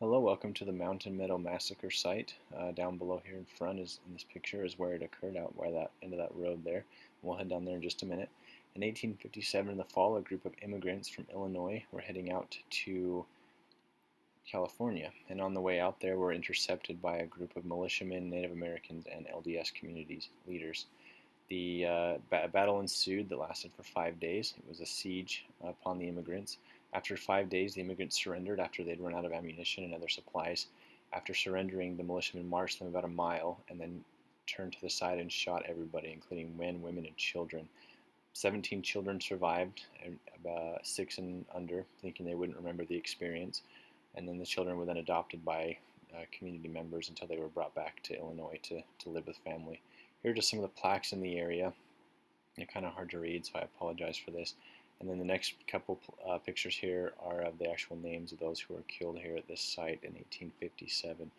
Hello, welcome to the Meadow Massacre site. Down below here in front is in this picture is where it occurred, out by that end of that road there. We'll head down there in just a minute. In 1857, in the fall, a group of immigrants from Illinois were heading out to California, and on the way out there were intercepted by a group of militiamen, Native Americans, and LDS communities leaders. The battle ensued that lasted for 5 days. It was a siege upon the immigrants. After 5 days, the immigrants surrendered after they'd run out of ammunition and other supplies. After surrendering, the militiamen marched them about a mile and then turned to the side and shot everybody, including men, women, and children. 17 children survived, about 6 and under, thinking they wouldn't remember the experience. And then the children were then adopted by community members until they were brought back to Illinois to live with family. Here are just some of the plaques in the area. They're kind of hard to read, so I apologize for this. And then the next couple pictures here are of the actual names of those who were killed here at this site in 1857.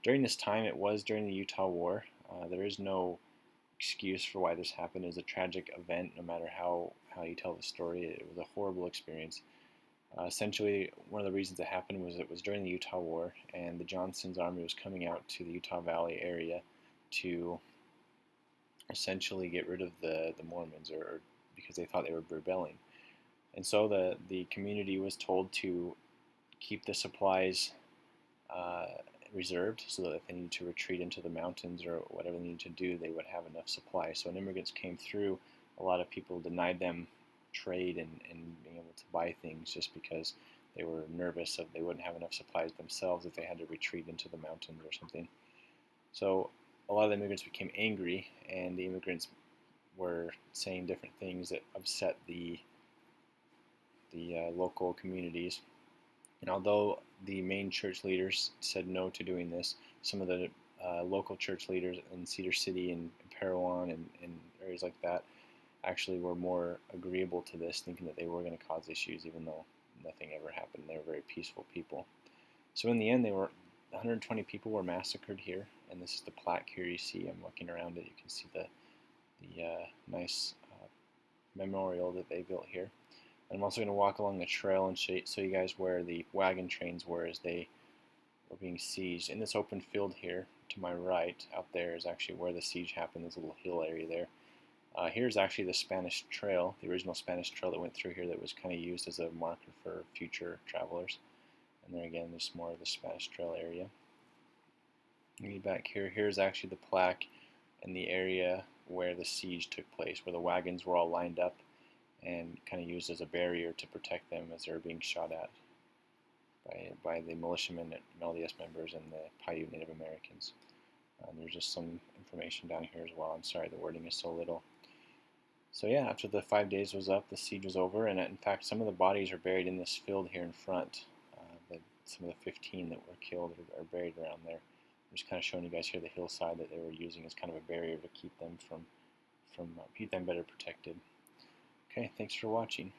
During this time, it was during the Utah War. There is no excuse for why this happened. It was a tragic event, no matter how you tell the story. It was a horrible experience. Essentially, one of the reasons it happened was it was during the Utah War, and the Johnson's army was coming out to the Utah Valley area to essentially get rid of the Mormons, or because they thought they were rebelling. And so the community was told to keep the supplies reserved, so that if they needed to retreat into the mountains or whatever they needed to do, they would have enough supplies. So when immigrants came through, a lot of people denied them trade and being able to buy things, just because they were nervous that they wouldn't have enough supplies themselves if they had to retreat into the mountains or something. So a lot of the immigrants became angry, and the immigrants were saying different things that upset the local communities. And although the main church leaders said no to doing this, some of the local church leaders in Cedar City and Parowan and areas like that actually were more agreeable to this, thinking that they were going to cause issues, even though nothing ever happened. They were very peaceful people. So in the end, 120 people were massacred here, and this is the plaque here you see. I'm looking around it. You can see the nice memorial that they built here. And I'm also going to walk along the trail and show you guys where the wagon trains were as they were being sieged. In this open field here, to my right, out there is actually where the siege happened. There's a little hill area there. Here's actually the Spanish Trail, the original Spanish Trail that went through here, that was kind of used as a marker for future travelers. And there again, there's more of the Spanish Trail area. Get back here. Here's actually the plaque in the area where the siege took place, where the wagons were all lined up and kind of used as a barrier to protect them as they were being shot at by the militiamen and LDS members and the Paiute Native Americans. There's just some information down here as well. I'm sorry, the wording is so little. So yeah, after the 5 days was up, the siege was over, and in fact, some of the bodies are buried in this field here in front. Some of the 15 that were killed are buried around there. I'm just kind of showing you guys here the hillside that they were using as kind of a barrier to keep them keep them better protected. Okay, thanks for watching.